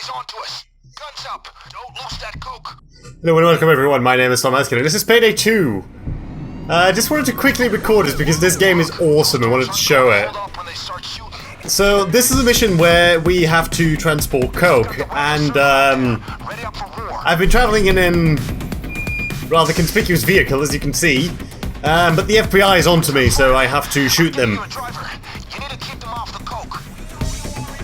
FBI's onto us. Guns up. Don't lose that coke. Hello and welcome everyone, my name is Starmatske and this is Payday 2. I just wanted to quickly record this because this game is awesome and wanted to show it. So this is a mission where we have to transport coke, and I've been traveling in a rather conspicuous vehicle, as you can see, but the FBI is onto me, so I have to shoot them.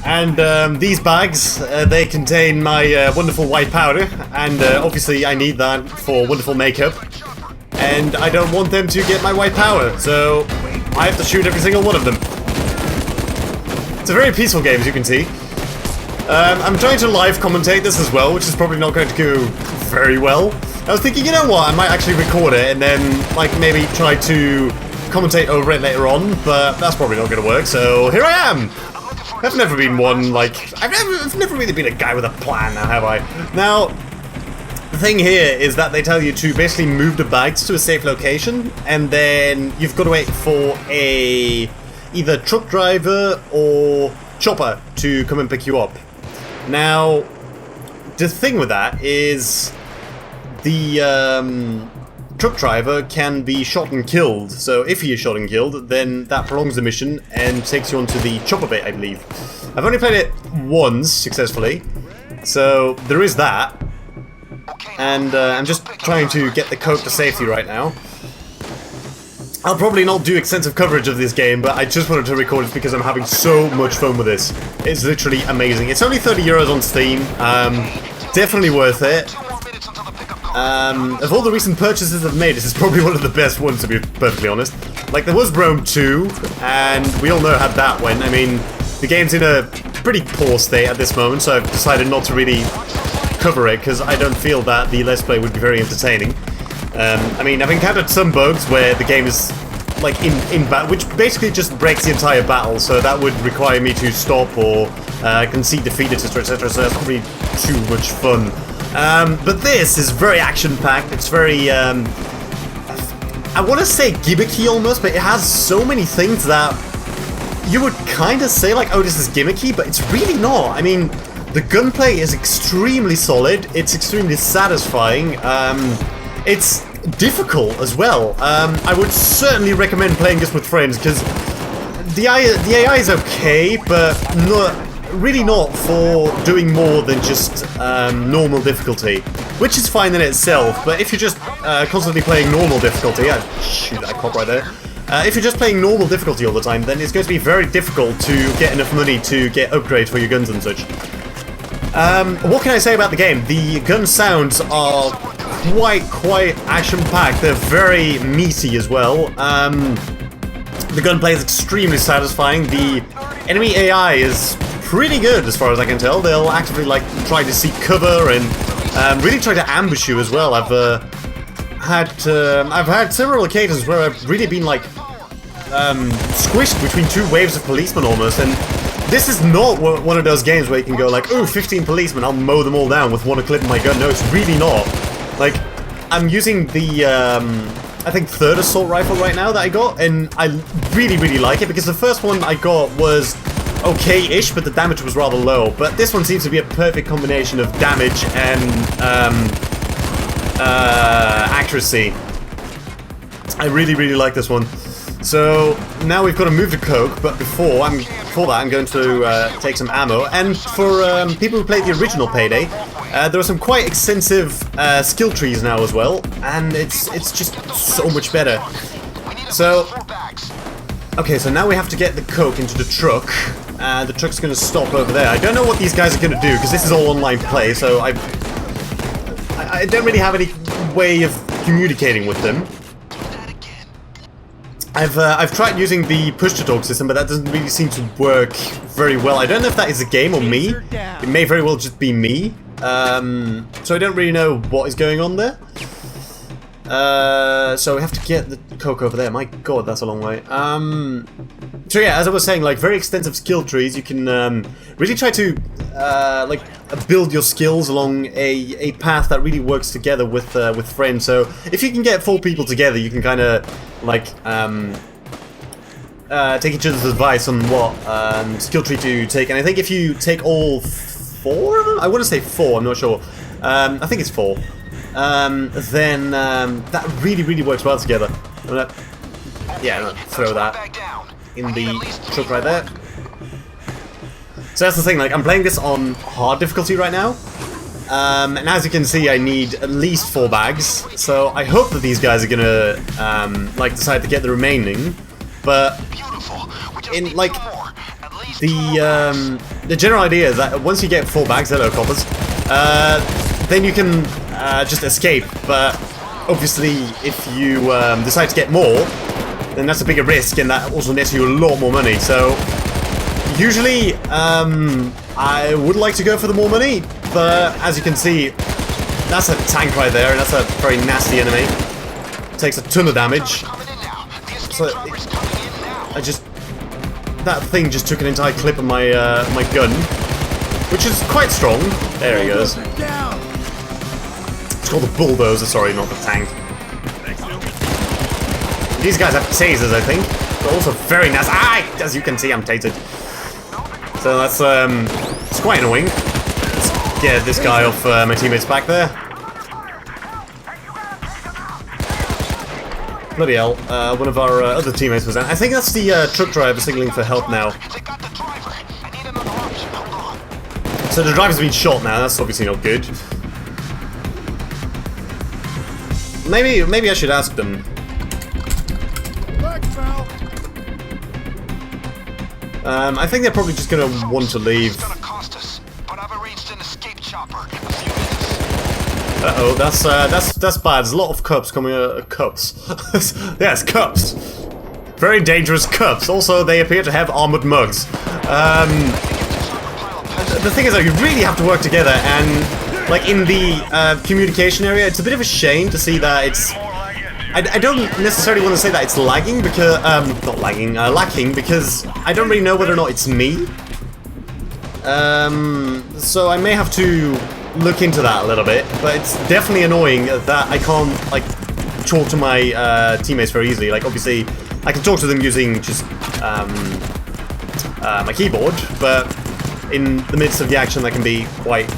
And these bags, they contain my wonderful white powder, and obviously I need that for wonderful makeup. And I don't want them to get my white powder, so I have to shoot every single one of them. It's a very peaceful game, as you can see. I'm trying to live commentate this as well, which is probably not going to go very well. I was thinking, you know what, I might actually record it and then, like, maybe try to commentate over it later on, but that's probably not going to work, so here I am! I've never been one, like, I've never really been a guy with a plan now, have I? Now, the thing here is that they tell you to basically move the bags to a safe location, and then you've got to wait for a either truck driver or chopper to come and pick you up. Now, the thing with that is the truck driver can be shot and killed, so if he is shot and killed, then that prolongs the mission and takes you onto the chopper bit, I believe. I've only played it once successfully, so there is that. And I'm just trying to get the coke to safety right now. I'll probably not do extensive coverage of this game, but I just wanted to record it because I'm having so much fun with this. It's literally amazing. It's only 30 euros on Steam. Definitely worth it. Of all the recent purchases I've made, this is probably one of the best ones, to be perfectly honest. Like, there was Rome 2, and we all know how that went. I mean, the game's in a pretty poor state at this moment, so I've decided not to really cover it, because I don't feel that the Let's Play would be very entertaining. I mean, I've encountered some bugs where the game is, like, in battle, which basically just breaks the entire battle, so that would require me to stop or concede defeat, etc, etc, so that's probably too much fun. But this is very action-packed. It's very, I want to say gimmicky almost, but it has so many things that you would kind of say, like, oh, this is gimmicky, but it's really not. I mean, the gunplay is extremely solid. It's extremely satisfying. It's difficult as well. I would certainly recommend playing this with friends, because the AI is okay, but really not for doing more than just normal difficulty, which is fine in itself. But if you're just constantly playing normal difficulty, shoot that cop right there. If you're just playing normal difficulty all the time, then it's going to be very difficult to get enough money to get upgrades for your guns and such. What can I say about the game? The gun sounds are quite action-packed. They're very meaty as well. The gunplay is extremely satisfying. The enemy AI is pretty good as far as I can tell. They'll actively, like, try to seek cover and really try to ambush you as well. I've had several occasions where I've really been, like, squished between two waves of policemen almost, and this is not one of those games where you can go like, ooh, 15 policemen, I'll mow them all down with one clip of my gun. No, it's really not. Like, I'm using the, I think, third assault rifle right now that I got, and I really like it, because the first one I got was okay-ish, but the damage was rather low. But this one seems to be a perfect combination of damage and accuracy. I really like this one. So now we've got to move the coke, but before that I'm going to take some ammo. And for people who played the original Payday, there are some quite extensive skill trees now as well, and it's just so much better. So, okay, so now we have to get the coke into the truck. The truck's going to stop over there. I don't know what these guys are going to do, because this is all online play, so I don't really have any way of communicating with them. I've tried using the push-to-talk system, but that doesn't really seem to work very well. I don't know if that is the game or me. It may very well just be me. So I don't really know what is going on there. So we have to get the coke over there. My god, that's a long way. So yeah, as I was saying, like, very extensive skill trees. You can really try to like build your skills along a path that really works together with friends. So if you can get 4 people together, you can kind of like take each other's advice on what skill tree to take. And I think if you take all 4 of them? I want to say 4, I'm not sure. I think it's 4. Then that really works well together. I'm gonna, yeah, I'm gonna throw that in the truck right there. So that's the thing, like, I'm playing this on hard difficulty right now. And as you can see, I need at least 4 bags. So I hope that these guys are gonna, like, decide to get the remaining. But, in, like, the general idea is that once you get 4 bags, hello coppers, then you can just escape. But obviously, if you decide to get more, then that's a bigger risk, and that also nets you a lot more money. So usually, I would like to go for the more money, but as you can see, that's a tank right there, and that's a very nasty enemy. Takes a ton of damage. So that thing just took an entire clip of my my gun, which is quite strong. There he goes. It's called the bulldozer, sorry, not the tank. These guys have tasers, I think. They're also very nasty. Ah! As you can see, I'm tasered. So that's it's quite annoying. Let's get this guy off my teammates back there. Bloody hell, one of our other teammates was down. I think that's the truck driver signaling for help now. So the driver's been shot now, that's obviously not good. Maybe I should ask them. I think they're probably just gonna want to leave. Uh-oh, that's bad. There's a lot of cups coming. Cups. Yes, cups. Very dangerous cups. Also, they appear to have armored mugs. The thing is, though, you really have to work together, and like in the communication area, it's a bit of a shame to see that it's. I don't necessarily want to say that it's lagging because not lagging, lacking, because I don't really know whether or not it's me. So I may have to look into that a little bit, but it's definitely annoying that I can't like talk to my teammates very easily. Like obviously, I can talk to them using just my keyboard, but in the midst of the action, that can be quite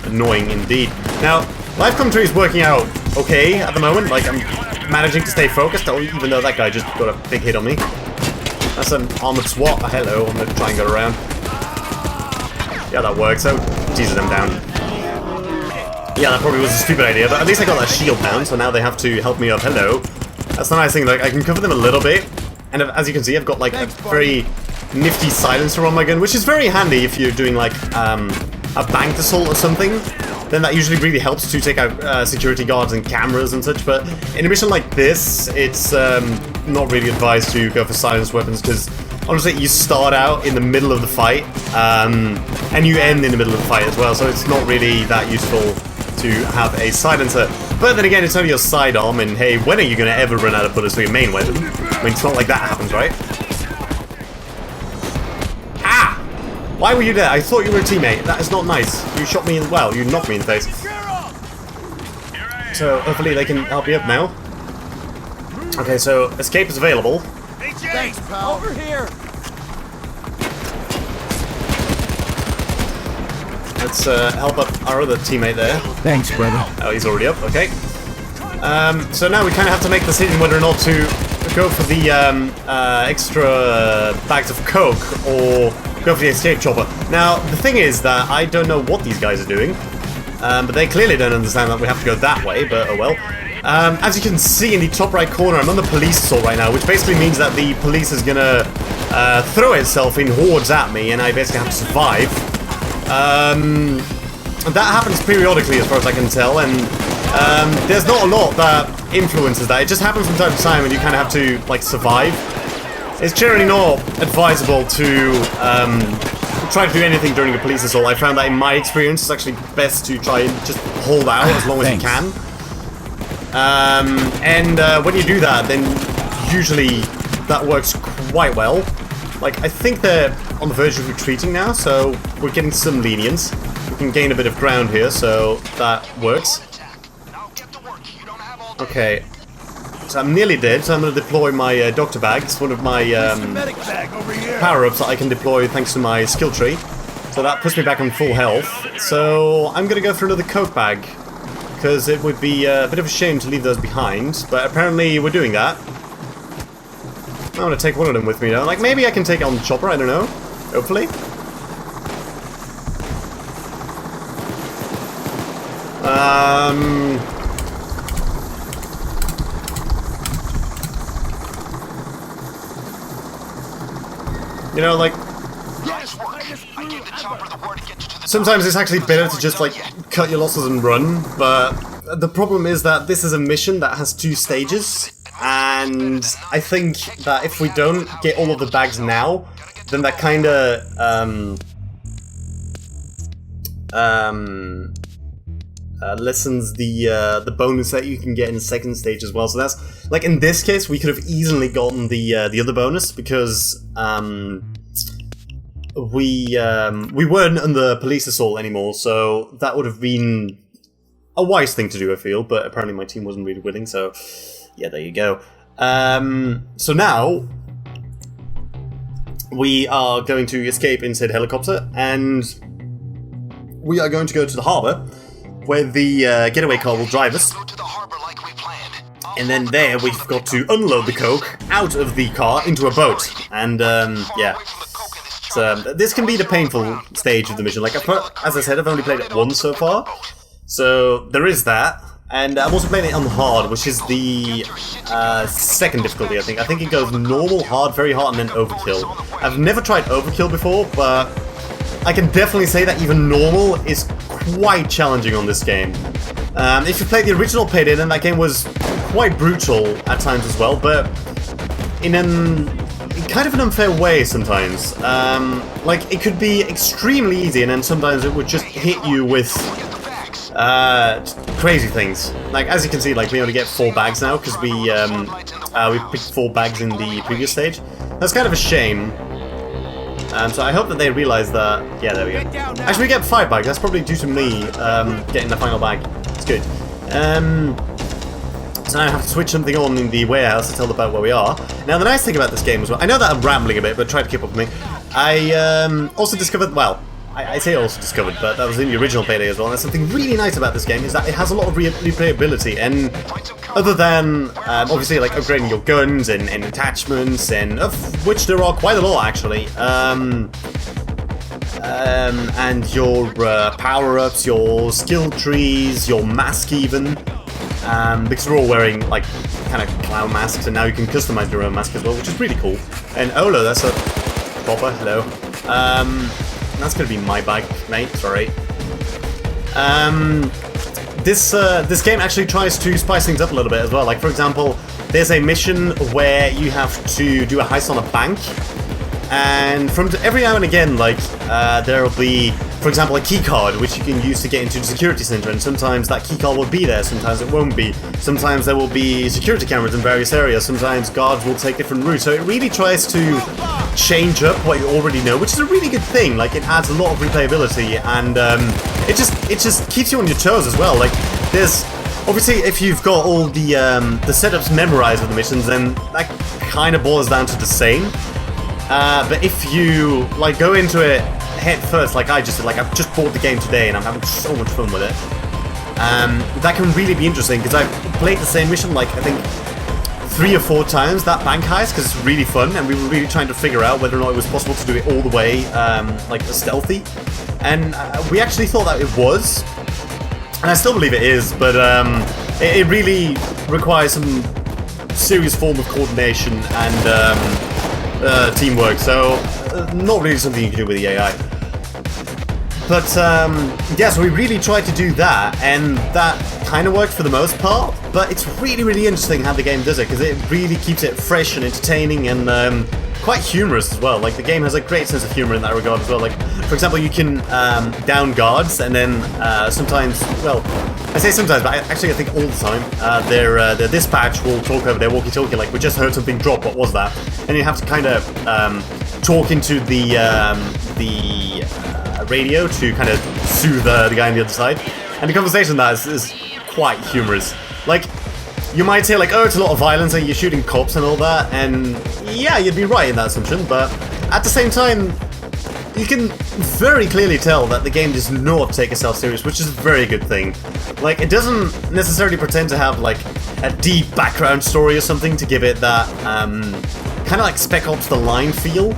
annoying indeed. Now, live commentary is working out okay at the moment. Like I'm managing to stay focused, even though that guy just got a big hit on me. That's an armored SWAT. Hello, I'm gonna try and go around. Yeah, that works. So, Jesus, I'm down. Yeah, that probably was a stupid idea, but at least I got that shield down, so now they have to help me up. Hello. That's the nice thing, like, I can cover them a little bit, and as you can see, I've got, like, a very nifty silencer on my gun, which is very handy if you're doing, like, a banked assault or something. Then that usually really helps to take out security guards and cameras and such, but in a mission like this, it's not really advised to go for silenced weapons, because honestly, you start out in the middle of the fight, and you end in the middle of the fight as well, so it's not really that useful to have a silencer. But then again, it's only your sidearm, and hey, when are you going to ever run out of bullets for your main weapon? I mean, it's not like that happens, right? Ah! Why were you there? I thought you were a teammate. That is not nice. You shot me in, well, you knocked me in the face. So, hopefully they can help you up now. Okay, so, escape is available. Thanks, pal. Over here. Let's help up our other teammate there. Thanks, brother. Oh, he's already up. Okay. So now we kind of have to make the decision whether or not to go for the extra bags of coke or go for the escape chopper. Now, the thing is that I don't know what these guys are doing, but they clearly don't understand that we have to go that way. But oh well. As you can see in the top right corner, I'm on the police assault right now, which basically means that the police is gonna throw itself in hordes at me, and I basically have to survive. That happens periodically, as far as I can tell, and there's not a lot that influences that. It just happens from time to time, and you kind of have to like survive. It's generally not advisable to try to do anything during a police assault. I found that in my experience, it's actually best to try and just hold out as long as you can. When you do that, then usually that works quite well. Like, I think they're on the verge of retreating now, so we're getting some lenience. We can gain a bit of ground here, so that works. Okay, so I'm nearly dead, so I'm going to deploy my doctor bag. It's one of my power-ups that I can deploy thanks to my skill tree. So that puts me back on full health. So I'm gonna go for another coke bag, because it would be a bit of a shame to leave those behind, but apparently we're doing that. I'm gonna take one of them with me though. Like, maybe I can take it on the chopper, I don't know. Hopefully. You know, like, Nice work. I gave the chopper the word to get you to the sometimes it's actually better to just, like, cut your losses and run, but the problem is that this is a mission that has 2 stages, and I think that if we don't get all of the bags now, then that kinda, lessens the bonus that you can get in the second stage as well. So that's, like, in this case, we could have easily gotten the other bonus, because, we weren't under police assault anymore, so that would have been a wise thing to do, I feel, but apparently my team wasn't really willing, so yeah, there you go. So now we are going to escape in said helicopter, and we are going to go to the harbour, where the getaway car will drive us. Go to the harbor like we planned. And then there we've got to unload the coke out of the car into a boat, and yeah. So this can be the painful stage of the mission. Like, as I said, I've only played it once so far, so there is that. And I'm also playing it on hard, which is the second difficulty, I think. I think it goes normal, hard, very hard, and then overkill. I've never tried overkill before, but I can definitely say that even normal is quite challenging on this game. If you played the original Payday, then that game was quite brutal at times as well, but in kind of an unfair way sometimes. Like, it could be extremely easy, and then sometimes it would just hit you with crazy things. Like, as you can see, like, we only get 4 bags now, because we picked 4 bags in the previous stage. That's kind of a shame. So I hope that they realize that. Yeah, there we go. Actually, we get 5 bags. That's probably due to me getting the final bag. It's good. So now I have to switch something on in the warehouse to tell about where we are. Now, the nice thing about this game as well, I know that I'm rambling a bit, but try to keep up with me. I also discovered, well, I say also discovered, but that was in the original Payday as well, and there's something really nice about this game, is that it has a lot of replayability, and other than, obviously, like, upgrading your guns and attachments, and of which there are quite a lot, actually, and your power-ups, your skill trees, your mask even, because we're all wearing, like, kind of clown masks, and now you can customize your own mask as well, which is really cool. And Olo, that's a proper, hello. That's gonna be my bag, mate, sorry. This game actually tries to spice things up a little bit as well. Like, for example, there's a mission where you have to do a heist on a bank, and from every now and again, like, there'll be, for example, a key card which you can use to get into the security center, and sometimes that key card will be there, sometimes it won't be. Sometimes there will be security cameras in various areas, sometimes guards will take different routes, so it really tries to change up what you already know, which is a really good thing. Like, it adds a lot of replayability, and it just keeps you on your toes as well. Like, there's obviously, if you've got all the setups memorized of the missions, then that kind of boils down to the same. But if you, like, go into it head first, like I just did, like, I've just bought the game today and I'm having so much fun with it, that can really be interesting, because I've played the same mission, like, I think 3 or 4 times, that bank heist, because it's really fun, and we were really trying to figure out whether or not it was possible to do it all the way, like, stealthy, and we actually thought that it was, and I still believe it is, but it really requires some serious form of coordination and teamwork, so not really something you can do with the AI. But yeah, so we really tried to do that, and that kind of worked for the most part, but it's really, really interesting how the game does it, because it really keeps it fresh and entertaining and quite humorous as well. Like, the game has a great sense of humor in that regard as well. Like, for example, you can down guards, and then sometimes, well, I say sometimes, but I think all the time, their dispatch will talk over their walkie-talkie, like, we just heard something drop, what was that? And you have to kind of talk into the radio to kind of soothe the guy on the other side. And the conversation that is quite humorous. Like, you might say, like, oh, it's a lot of violence and you're shooting cops and all that, and yeah, you'd be right in that assumption, but at the same time, you can very clearly tell that the game does not take itself serious, which is a very good thing. Like, it doesn't necessarily pretend to have, like, a deep background story or something to give it that, kind of like Spec Ops The Line feel.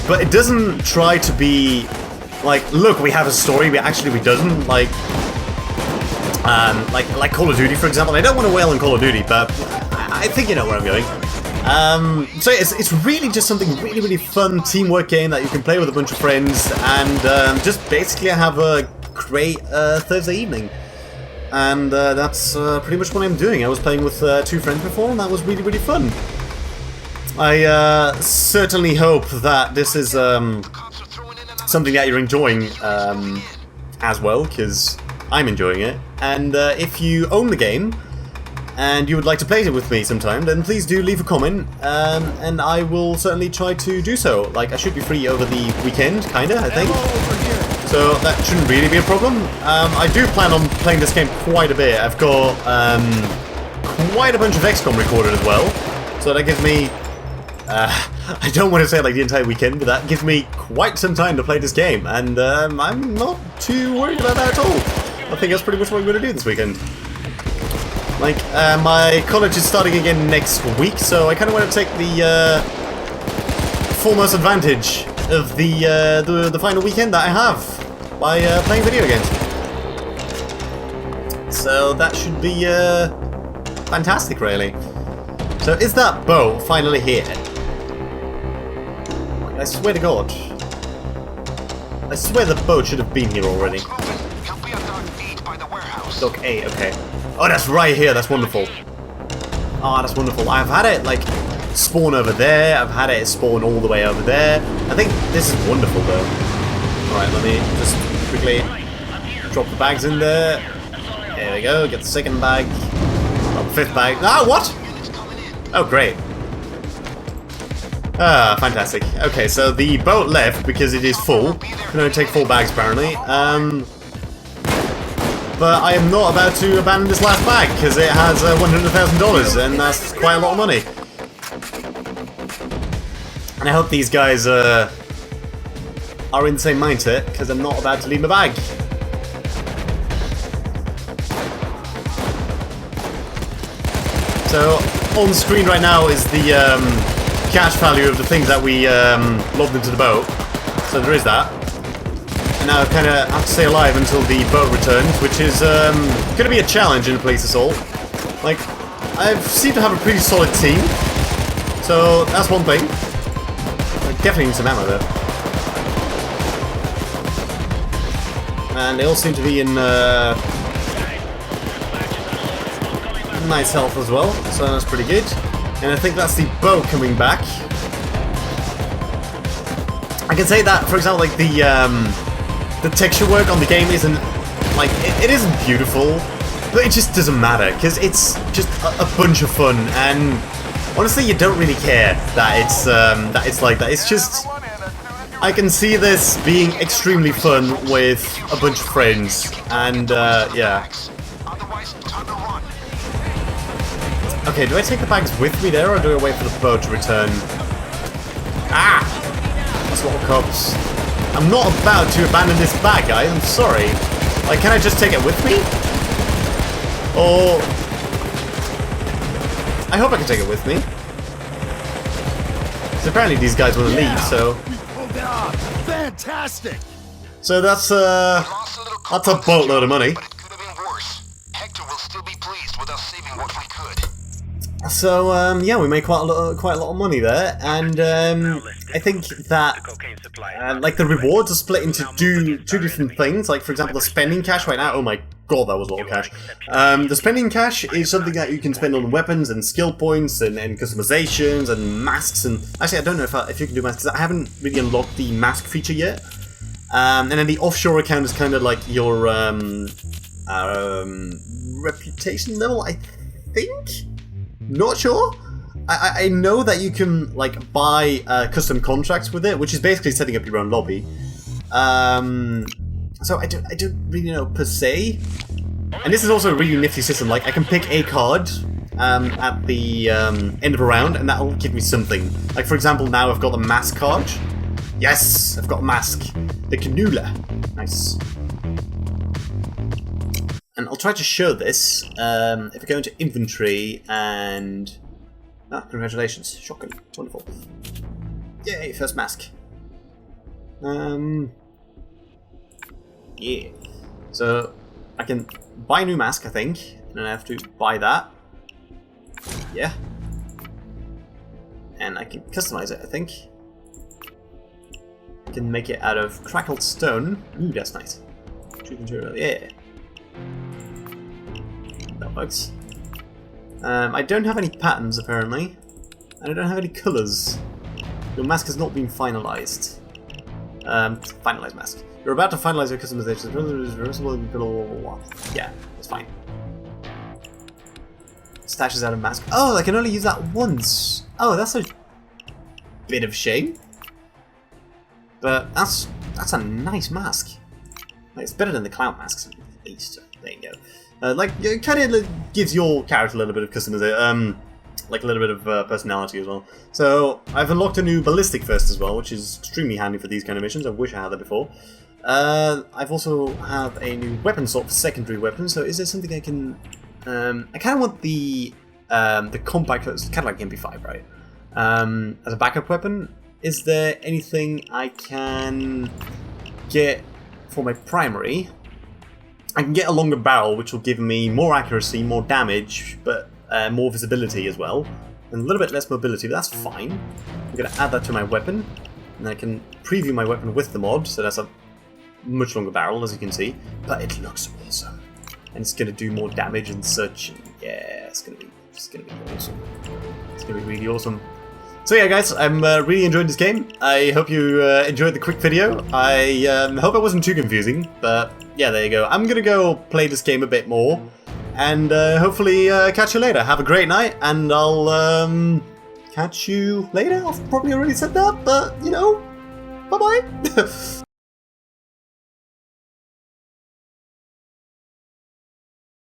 But it doesn't try to be, like, look, we have a story, we doesn't, like Call of Duty, for example. I don't want to wail on Call of Duty, but I think you know where I'm going. So it's really just something really fun teamwork game that you can play with a bunch of friends and just basically have a great Thursday evening. And that's pretty much what I'm doing. I was playing with 2 friends before, and that was really fun. I certainly hope that this is something that you're enjoying as well, because I'm enjoying it. And if you own the game and you would like to play it with me sometime, then please do leave a comment, and I will certainly try to do so. Like, I should be free over the weekend, kinda, I think. So that shouldn't really be a problem. I do plan on playing this game quite a bit. I've got quite a bunch of XCOM recorded as well, so that gives me... I don't want to say like the entire weekend, but that gives me quite some time to play this game, and I'm not too worried about that at all. I think that's pretty much what I'm going to do this weekend. Like, my college is starting again next week, so I kind of want to take the foremost advantage of the final weekend that I have by playing video games. So that should be fantastic, really. So is that boat finally here? I swear to God. I swear the boat should have been here already. Dock A, okay. Oh, that's right here, that's wonderful. Oh, that's wonderful. I've had it, like, spawn over there. I've had it spawn all the way over there. I think this is wonderful, though. Alright, let me just quickly drop the bags in there. There we go, get the second bag. Oh, the 5th bag. Ah, what? Oh, great. Ah, fantastic. Okay, so the boat left because it is full. Can only take 4 bags, apparently. But I am not about to abandon this last bag because it has $100,000, and that's quite a lot of money. And I hope these guys are in the same mindset, because I'm not about to leave my bag. So on screen right now is the cash value of the things that we lobbed into the boat. So there is that. Now I kind of have to stay alive until the boat returns, which is going to be a challenge in a police assault. Like, I seem to have a pretty solid team, so that's one thing. I definitely need some ammo though. And they all seem to be in nice health as well, so that's pretty good. And I think that's the boat coming back. I can say that, for example, like the texture work on the game isn't, like, it isn't beautiful, but it just doesn't matter, because it's just a bunch of fun, and honestly, you don't really care that it's like that. It's just, I can see this being extremely fun with a bunch of friends, and yeah. Okay, do I take the bags with me there, or do I wait for the boat to return? Ah! That's what cops. I'm not about to abandon this bag, guys. I'm sorry. Like, can I just take it with me? Or... I hope I can take it with me. Because apparently these guys want to leave, so... Fantastic! So that's a boatload of money. But it could have been worse. Hector will still be pleased with us saving what we could. So, yeah, we made quite a lot of money there, and I think that, like, the rewards are split into two different things. Like, for example, the spending cash right now, oh my god, that was a lot of cash. The spending cash is something that you can spend on weapons and skill points and customizations and masks, and actually, I don't know if you can do masks, because I haven't really unlocked the mask feature yet. And then the offshore account is kind of like your reputation level, I think? Not sure. I know that you can, like, buy custom contracts with it, which is basically setting up your own lobby. So I don't really know per se. And this is also a really nifty system. Like, I can pick a card at the end of a round, and that'll give me something. Like, for example, now I've got the mask card, Yes! I've got a mask. The CANNULA. Nice. And I'll try to show this. If I go into inventory and... Ah, congratulations. Shotgun. Wonderful. Yay, first mask. Yeah. So, I can buy a new mask, I think. And I have to buy that. Yeah. And I can customize it, I think. I can make it out of crackled stone. Ooh, that's nice. Yeah. That works. I don't have any patterns, apparently. And I don't have any colours. Your mask has not been finalised. Finalised mask. You're about to finalise your customization. Yeah, it's fine. Stashes out a mask. Oh, I can only use that once. Oh, that's a bit of shame. But that's a nice mask. Like, it's better than the clown masks, at least. There you go. Like, it kind of gives your character a little bit of customization, like a little bit of personality as well. So, I've unlocked a new ballistic vest as well, which is extremely handy for these kind of missions. I wish I had that before. I've also have a new weapon sort of secondary weapon. So, is there something I can? I kind of want the compact. It's kind of like MP5, right? As a backup weapon. Is there anything I can get for my primary? I can get a longer barrel, which will give me more accuracy, more damage, but more visibility as well. And a little bit less mobility, but that's fine. I'm going to add that to my weapon. And I can preview my weapon with the mod, so that's a much longer barrel, as you can see. But it looks awesome. And it's going to do more damage and such. And yeah, it's going to be awesome. It's going to be really awesome. So yeah, guys, I'm really enjoying this game. I hope you enjoyed the quick video. I hope it wasn't too confusing, but yeah, there you go. I'm gonna go play this game a bit more, and hopefully catch you later. Have a great night, and I'll catch you later. I've probably already said that, but you know, bye-bye.